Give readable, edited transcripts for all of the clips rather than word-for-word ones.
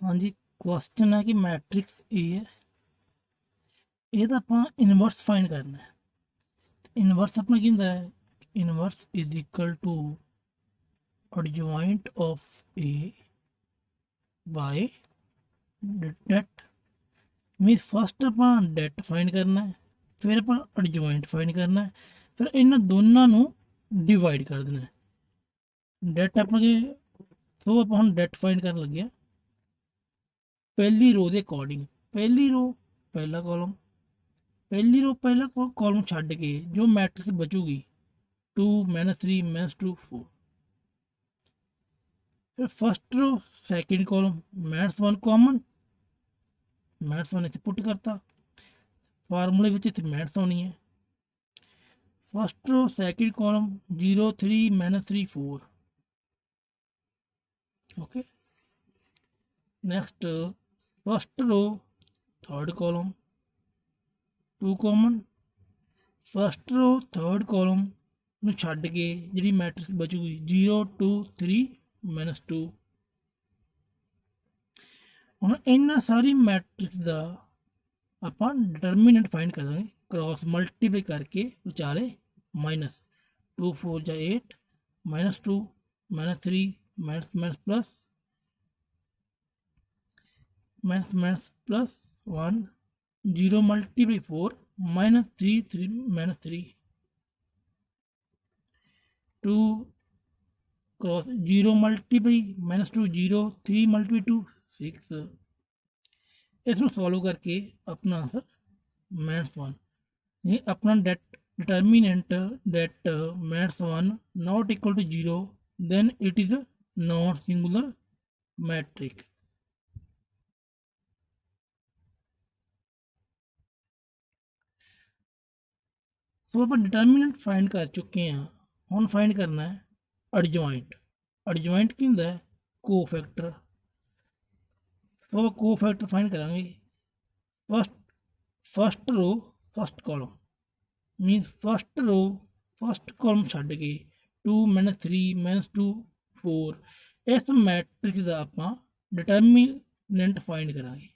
हाँ जी, क्वेश्चन है कि मैट्रिक्स ए है, ਇਹਦਾ ਆਪਾਂ ਇਨਵਰਸ ਫਾਈਂਡ ਕਰਨਾ ਹੈ। ਇਨਵਰਸ ਆਪਣਾ ਕੀ ਹੁੰਦਾ ਹੈ? Inverse is equal to adjoint of A by det means first ਆਪਾਂ det ਫਾਈਂਡ ਕਰਨਾ ਹੈ, ਫਿਰ ਆਪਾਂ adjoint ਫਾਈਂਡ ਕਰਨਾ ਹੈ, ਫਿਰ ਇਹਨਾਂ ਦੋਨਾਂ ਨੂੰ ਡਿਵਾਈਡ ਕਰ ਦੇਣਾ ਹੈ। det ਆਪਾਂ ਕਿ ਸੋ ਆਪਾਂ ਹੁਣ det ਫਾਈਂਡ ਕਰਨ ਲੱਗੇ ਆ ਪਹਿਲੀ ਰੋ ਦੇ ਅਕੋਰਡਿੰਗ। ਪਹਿਲੀ ਰੋ ਪਹਿਲਾ ਕਾਲਮ, ਪਹਿਲੀ ਰੋ ਪਹਿਲਾ ਕਾਲਮ ਛੱਡ ਕੇ ਜੋ ਮੈਟ੍ਰਿਕਸ ਬਚੂਗੀ 2 -3 -2 4। फिर first row second column -1 common, -1 इत्थे पुट करता, फार्मूले विच इत्थे मैथ्स आनी है। First row second column 0 3 -3 4। Okay, next first row third column 2 common, first row third column ਨੂੰ ਛੱਡ ਕੇ ਜਿਹੜੀ ਮੈਟ੍ਰਿਕਸ ਬਚੂਗੀ 0 2 3 -2। ਹੁਣ ਇਹਨਾਂ ਸਾਰੀ ਮੈਟ੍ਰਿਕਸ ਦਾ ਆਪਾਂ ਡਿਟਰਮੀਨੈਂਟ ਫਾਈਂਡ ਕਰਾਂਗੇ ਕ੍ਰਾਸ ਮਲਟੀਪਲਾਈ ਕਰਕੇ ਵਿਚਾਲੇ ਮਾਈਨਸ 2 4 ਜਾਂ 8 -2 -3 plus -1 0 multiply 4 -3 3 -3 2 cross 0 multiply -2 0 3 multiply 2 6। इसमें सॉल्व करके अपना आंसर -1 ये अपना det determinant det -1 not equal to 0 then it is non singular matrix. तो आप डिटर्मिनेंट फाइंड कर चुके हैं, ਹੁਣ फाइंड करना है एडजॉइंट। एडजॉइंट की होंदा है कोफैक्टर। तो कोफैक्टर फाइंड करांगे first row first column minus first row first column छड्ड के 2 -3 -2 4 इस मैट्रिक्स का आपां डिटर्मिनेंट फाइंड करांगे।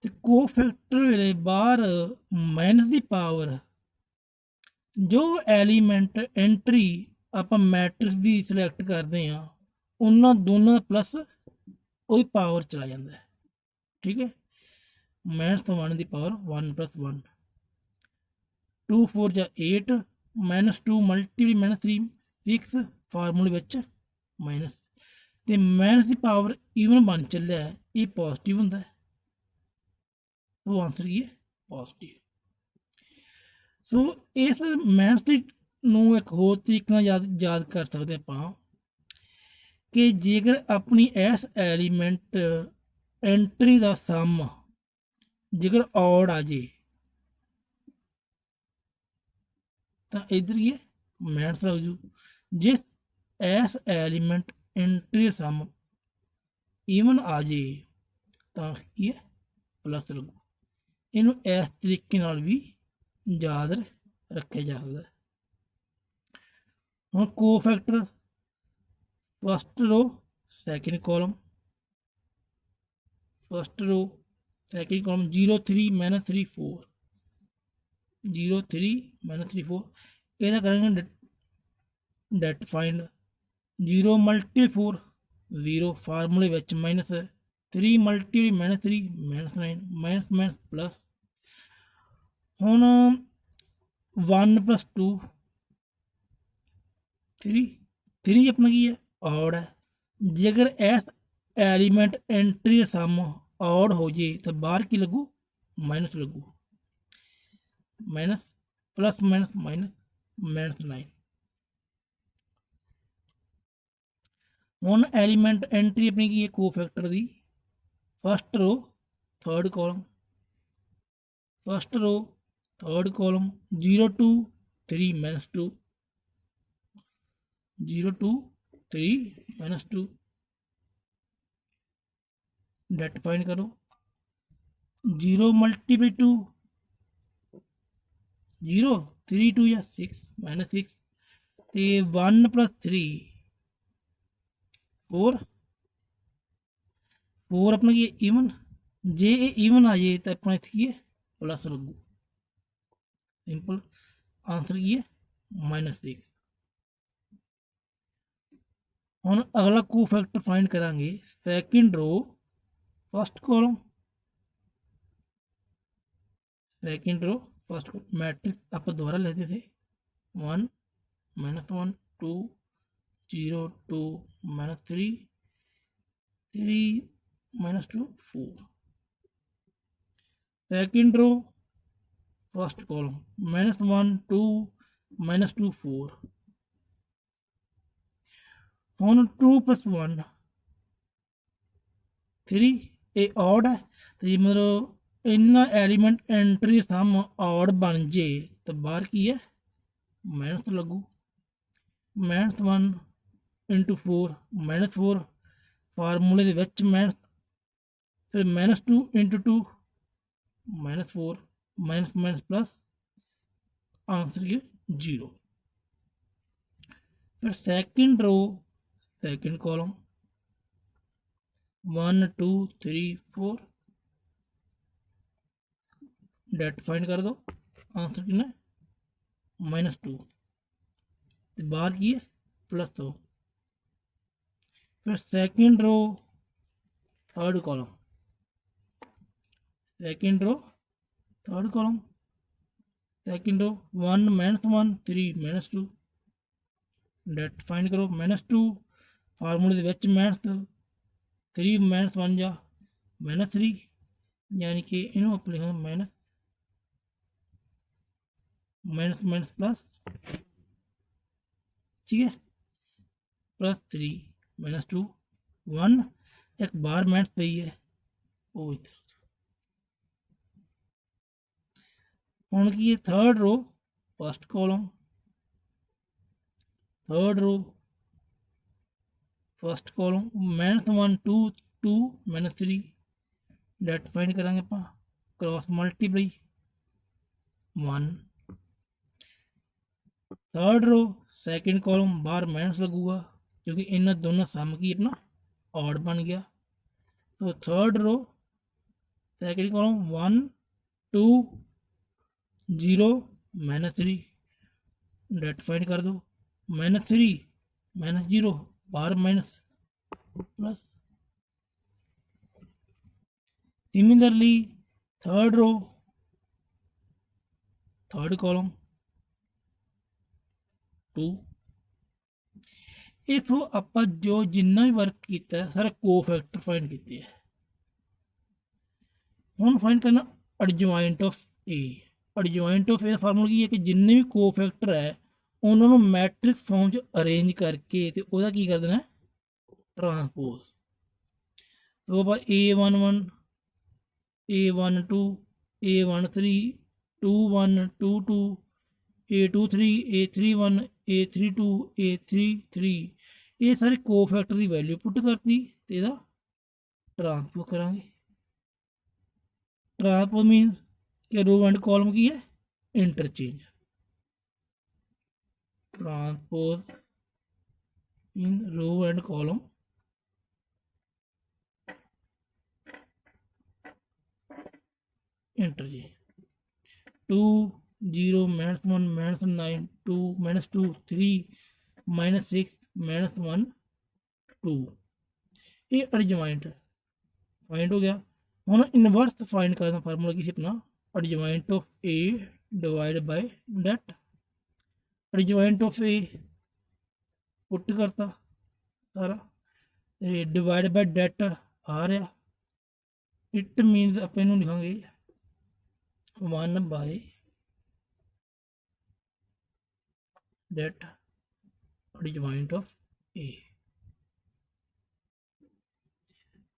तो कोफैक्टर वेले बाहर माइनस की पावर जो एलीमेंट एंट्री आप मैट्रिक्स की सिलेक्ट करते हैं उन्होंने दोनों प्लस वही पावर चला जाता है। ठीक है, -1 की पावर 1 + 1 2 4 या 8 -2 मल्टीप्लाई -3 6 फार्मूले विच माइनस ते माइनस की पावर इवन बन चलिया है, ये पॉजिटिव होंदा है, तो आंसर ये पॉजिटिव। सो इस मैथ्स ਨੂੰ ਇੱਕ ਹੋਰ ਤਰੀਕੇ ਨਾਲ ਯਾਦ ਕਰ ਸਕਦੇ ਆਪਾਂ ਕਿ ਜੇਕਰ ਆਪਣੀ ਇਸ ਐਲੀਮੈਂਟ ਐਂਟਰੀ ਦਾ ਸਮ ਜੇਕਰ ਔਡ ਆ ਜੇ ਤਾਂ ਇੱਧਰ ਹੀ ਮੈਥਸ ਲੱਗ ਜੂ। ਜੇ ਇਸ ਐਲੀਮੈਂਟ ਐਂਟਰੀ ਦਾ ਸਮ ਈਵਨ ਆ ਜੇ ਤਾਂ ਕੀ ਹੈ ਪਲੱਸ ਲੱਗੂ। ਇਹਨੂੰ ਇਸ ਤਰੀਕੇ ਨਾਲ ਵੀ याद रखे जा सकता है। हम cofactor first row second column 0 3 -3 4 0 3 -3 4 ਇਹਦਾ ਕਰਾਂਗੇ डेट फाइंड 0 मल्टीप्लाई 4 0 फार्मूले विच -3 मल्टीप्लाई -3 -9 प्लस ਹੁਣ 1 + 2 3 अपना की है ऑड है। जेकर इस एलीमेंट एंट्री सम ऑड हो जाए तो बाहर की लगू माइनस लगू माइनस प्लस माइनस -9। ਹੁਣ एलीमेंट एंट्री अपनी की है कोफैक्टर की first row third column first row third column 0 2 3 -2 0 2 3 -2 det find करो 0 मल्टीप्लाई 2 0 3 2 या 6 -6 ਤੇ 1 + 3 4 4 अपना की ईवन, जे ये ईवन आ जाए तो अपना इतने की है प्लस लगू। सिंपल आंसर की है -6। हम अगला को फैक्टर फाइंड करांगे second row first column, second row first matrix आप दोबारा लेते थे 1 -1 2 0 2 -3 3 -2 4। Second row first column -1 2 -2 4। ਹੁਣ 2 + 1 3 ਇਹ ऑड है तो ये मतलब इन्ना एलीमेंट एंट्री सम ऑड बन जे तो बाहर की है माइनस लगू। -1 × 4 -4 फार्मूले ਦੇ ਵਿੱਚ माइनस, फिर -2 × 2 -4 माइनस माइनस प्लस आंसर ये 0। फिर second row second column 1 2 3 4 det find कर दो, आंसर कितना -2 तो बाहर की है +2। फिर second row third column, second row third column second row 1 -1 3 -2 det find करो। -2 फार्मूले ਦੇ ਵਿੱਚ -3 -1 जा -3 यानी कि इन्हों आप लिखा माइनस माइनस माइनस प्लस, ठीक है +3 -2 1 एक बार माइनस पई है वो इधर। हुण की third row first column, third row first column -1 2 2 -3 det find करांगे आप cross multiply 1। Third row second column बाहर माइनस लगूगा क्योंकि इन दोनों सम की अपना ऑड बन गया। तो third row second column 1 2 0 -3 det find कर दो। -3 -0 बाहर minus plus. Similarly third row third column 2 इथों आप जो जिन्ना भी वर्क किया सारा को फैक्टर फाइंड किए है। हम फाइंड करना adjoint of A. Adjoint of A formula की है कि जिन्ने भी को फैक्टर है उन्होंने मैट्रिक्स फॉर्म च अरेंज करके तो वह की कर देना ट्रांसपोज। तो आप A11 A12 A13 21 22 A23 A31 A32 A33 ये सारे को फैक्टर की वैल्यू पुट करती तो यदा ट्रांसपोज करा। ट्रांसपोज मीनस कि रो एंड कॉलम की है interchange. Transpose in row and column interchange. 2 0 -1 -9 2 -2 3 -6 -1 2 ये एडजॉइंट फाइंड हो गया। हम इनवर्स फाइंड करना फार्मूला की अपना adjoint of A divide by det. Adjoint of A put करता सारा डिवाइड बाय डेट आ रहा। इट मीनस आप इनू लिखांगे 1 by det adjoint of A.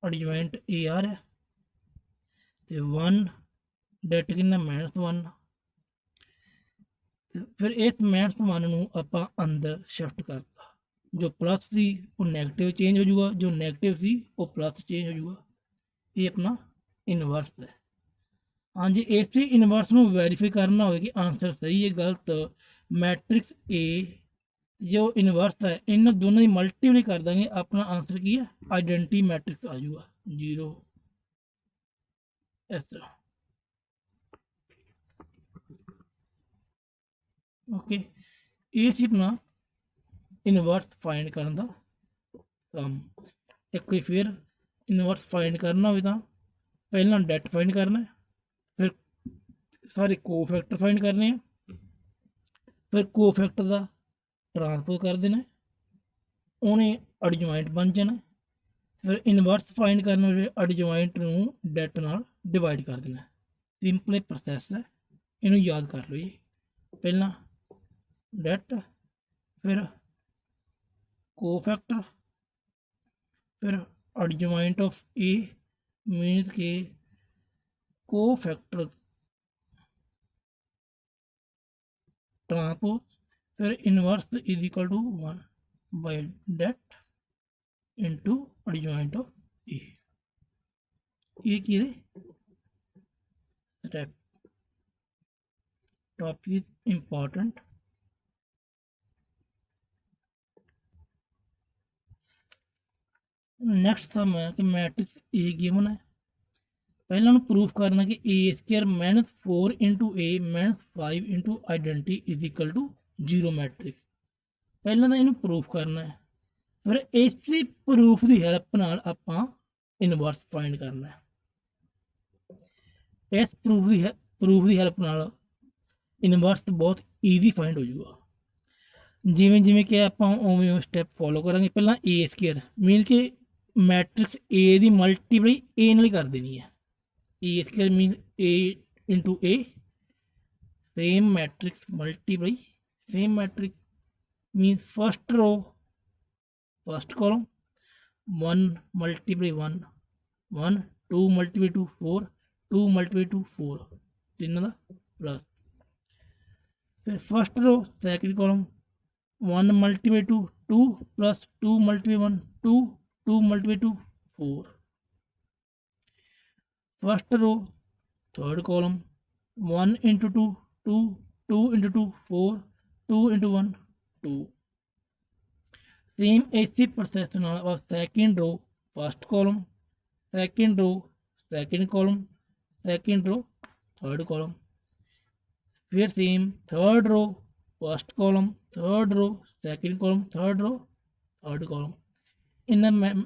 Adjoint A आ रहा तो 1 डेट कितना -1। फिर इस -1 नूं आपां अंदर शिफ्ट करता, जो प्लस सी वो नैगेटिव चेंज हो जाऊगा, जो नैगेटिव सी वो प्लस चेंज हो जाऊगा। ये अपना इनवर्स है। हाँ जी इस इनवर्स में वेरीफाई करना होगा कि आंसर सही है गलत। मैट्रिक्स ए जो इनवर्स है इन दोनों की मल्टीप्लाई कर देंगे, अपना आंसर की है आइडेंटिटी मैट्रिक्स आ जाऊगा 0 इस तरह। ओके, ये सी अपना इनवर्स फाइंड करने का काम। एक बार फिर इनवर्स फाइंड करना हो तो पहला डेट फाइंड करना है, फिर सारे कोफैक्टर फाइंड करने हैं, फिर कोफैक्टर का ट्रांसपोज कर देना है, उन्हें एडजॉइंट बन जाना। फिर इनवर्स फाइंड करना फिर एडजॉइंट नूं डेट नाल डिवाइड कर देना। सिंपल प्रोसैस है, इनू याद कर लो जी। पहला डेट, फिर कोफैक्टर, फिर एडजॉइंट ऑफ ए मीन्स के कोफैक्टर ट्रांसपोज, फिर inverse is equal to 1 by det into adjoint of A. ये की step topic is important. Next था मैं कि मैट्रिक्स ए गिवन है, पहला प्रूफ करना कि A square minus 4 into A minus 5 into identity is equal to 0 matrix. पहला तो इन्हें प्रूफ करना है, फिर इस प्रूफ की हेल्प नाल आपां इनवर्स फाइंड करना है। इस प्रूफ की हेल्प नाल इनवर्स बहुत ईजी फाइंड हो जाएगा। जिमें जिमें कि आप उवें स्टैप फॉलो करेंगे। पहला ए स्क्वायर मीन कि मैट्रिक्स ए की मल्टीप्लाई ए नाल कर देनी है। A square mean A into A, same matrix multiply same matrix mean first row first column 1 multiply 1 1 2 multiply 2 4 2 multiply 2 4 तीनों का प्लस। फिर first row second column 1 multiply 2 2 plus 2 multiply 1 2 2 multiply 2 4। First row third column 1 into 2 2 2 into 2 4 2 into 1 2। Same इसी process नाल second row first column second row second column second row third column. फिर same third row first column third row second column third row third column. इन्हें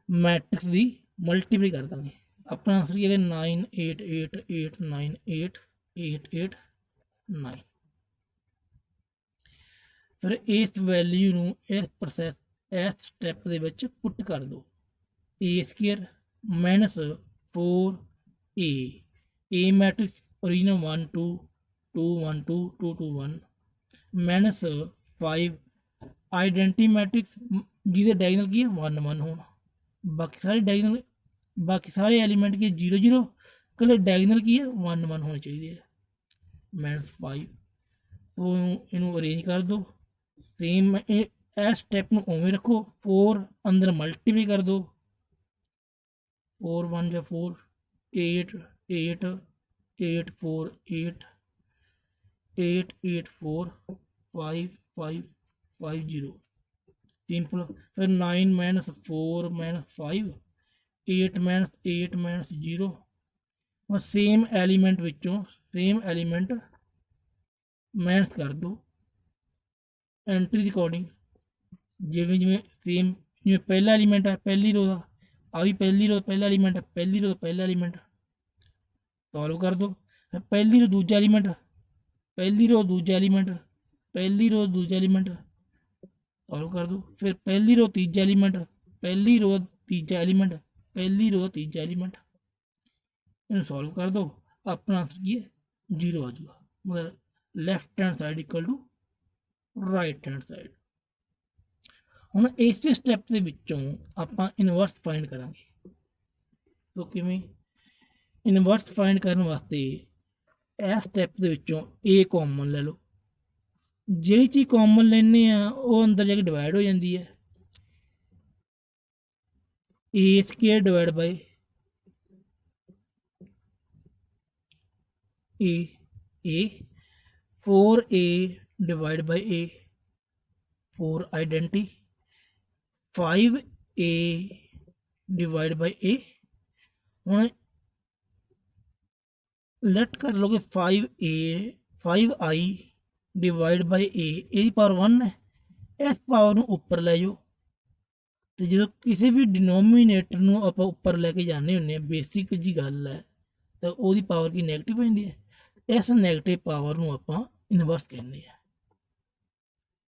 matrix की multiply कर देंगे। अपना answer की 9 8 8 8 9 8 8 8 9। फिर इस वैल्यू नूं इस प्रोसैस इस स्टैप दे विच पुट कर दो। A square minus 4 A matrix original 1 2 2 1 2 2 2 1 minus 5 identity matrix जिहदे डायगोनल की है 1 1 हो, बाकी सारे डायगोनल बाकी सारे एलीमेंट की 0 0, कल डायगोनल की है 1 1 होने चाहिए माइनस 5। तो इनू अरेंज कर दो। सेम इस स्टैप में उवें रखो। 4 अंदर मल्टीप्लाई कर दो 4 1 या 4 8 8 8 4 8 8 8 4 5 5 5 0 सिंपल। फिर 9 माइनस 4 माइनस 5 8 माइनस 8 माइनस 0 और सेम एलीमेंट विचों सेम एलीमेंट माइनस कर दो एंट्री अकॉर्डिंग। जिमें जिमें सेम जिमें पहला एलीमेंट है पहली रो का आ भी पहली रो पहला एलीमेंट है पहली रो पहला एलीमेंट सॉल्व कर दो। पहली रो दूजा एलीमेंट पहली रो दूजा एलीमेंट पहली रो दूजा एलीमेंट सॉल्व कर दो। फिर पहली रो तीजा एलीमेंट पहली रो तीजा एलीमेंट पहली रो तीजा एलीमेंट इन सॉल्व कर दो। अपना आंसर की है 0 आ जाएगा। मतलब left hand side equal to right hand side. ਹੁਣ ਇਸੇ ਸਟੈਪ ਦੇ ਵਿੱਚੋਂ ਆਪਾਂ ਇਨਵਰਸ ਫਾਈਂਡ ਕਰਾਂਗੇ। ਸੋ ਕਿਵੇਂ ਇਨਵਰਸ ਫਾਈਂਡ ਕਰਨ ਵਾਸਤੇ ਇਹ ਸਟੈਪ ਦੇ ਵਿੱਚੋਂ a ਕਾਮਨ ਲੈ ਲਓ। ਜਿਹੜੀ ਚੀਜ਼ ਕਾਮਨ ਲੈਂਦੇ ਆ ਉਹ ਅੰਦਰ ਜਾ ਕੇ ਡਿਵਾਈਡ ਹੋ ਜਾਂਦੀ ਹੈ। a square divide by a 4a divide by a 4 identity 5a divide by a। हूँ लेट कर लोगे 5i डिवाइड बाई a ਇਹਦੀ ਪਾਵਰ 1 है। इस पावर ਨੂੰ ਉੱਪਰ ਲੈ ਜਾਓ ਤੇ ਜਦੋਂ ਕਿਸੇ ਵੀ ਡਿਨੋਮੀਨੇਟਰ ਨੂੰ ਆਪਾਂ ਉੱਪਰ ਲੈ ਕੇ ਜਾਂਦੇ ਹੁੰਦੇ ਆ, ਬੇਸਿਕ ਜੀ ਗੱਲ ਹੈ, ਤਾਂ ਉਹਦੀ ਪਾਵਰ ਕੀ ਨੈਗੇਟਿਵ ਹੋ ਜਾਂਦੀ ਹੈ। ਇਸ ਨੈਗੇਟਿਵ ਪਾਵਰ ਨੂੰ ਆਪਾਂ ਇਨਵਰਸ ਕਹਿੰਦੇ ਆ।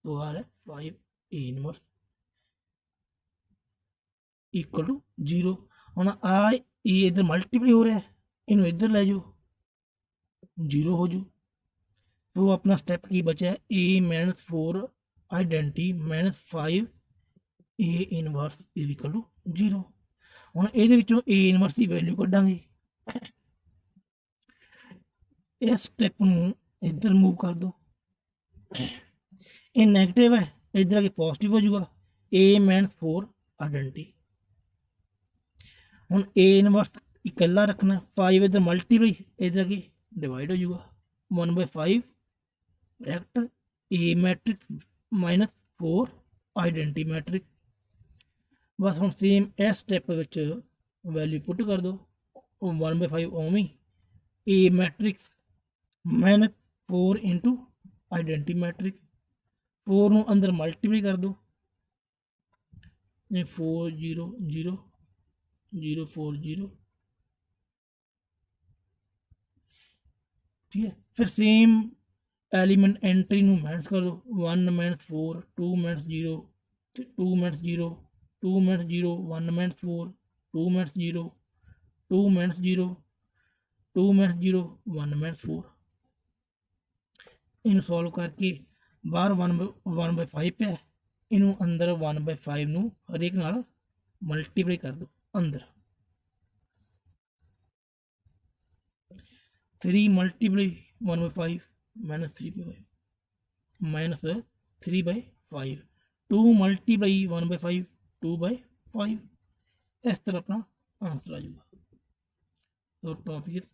तो आ रहा है 5a इनवर्स इक्वल टू 0। हम आ ए इधर मल्टीप्लाई हो रहा है, इनू इधर ले जाओ 0 हो जाओ। तो अपना स्टेप की बचा है a -4 identity -5 a inverse is equal to 0। हम ये a इनवर्स की वैल्यू कढ़ांगे। इस स्टेप में इधर मूव कर दो, ये नैगेटिव है, इधर आके पॉजिटिव हो जाएगा। a -4 आइडेंटी हूँ a इनवर्स इकला रखना, 5 इधर मल्टीप्लाई इधर आके डिवाइड हो जाएगा 1/5 bracket a matrix -4 identity matrix. बस हम सेम इस स्टेप वैल्यू पुट कर दो 1/5 ओमी a matrix -4 into identity matrix. 4 ਨੂੰ अंदर मल्टीप्लाई कर दो, 4 0 0 0 4 0। ठीक है, फिर सेम एलिमेंट एंट्री ਨੂੰ माइनस कर दो 1 -4 2 -0 2 -0 2 -0 1 -4 2 -0 2 -0 2 -0 1 -4। इन्हें सॉल्व करके बाहर 1/5 पे इनू अंदर 1/5 ਨੂੰ हरेक नाल मल्टीप्लाई कर दो अंदर। 3 मल्टीप्लाई 1/5 -3/5 2 मल्टीप्लाई 1/5 2/5। इस तरह अपना आंसर आ जाएगा। तो टॉपिक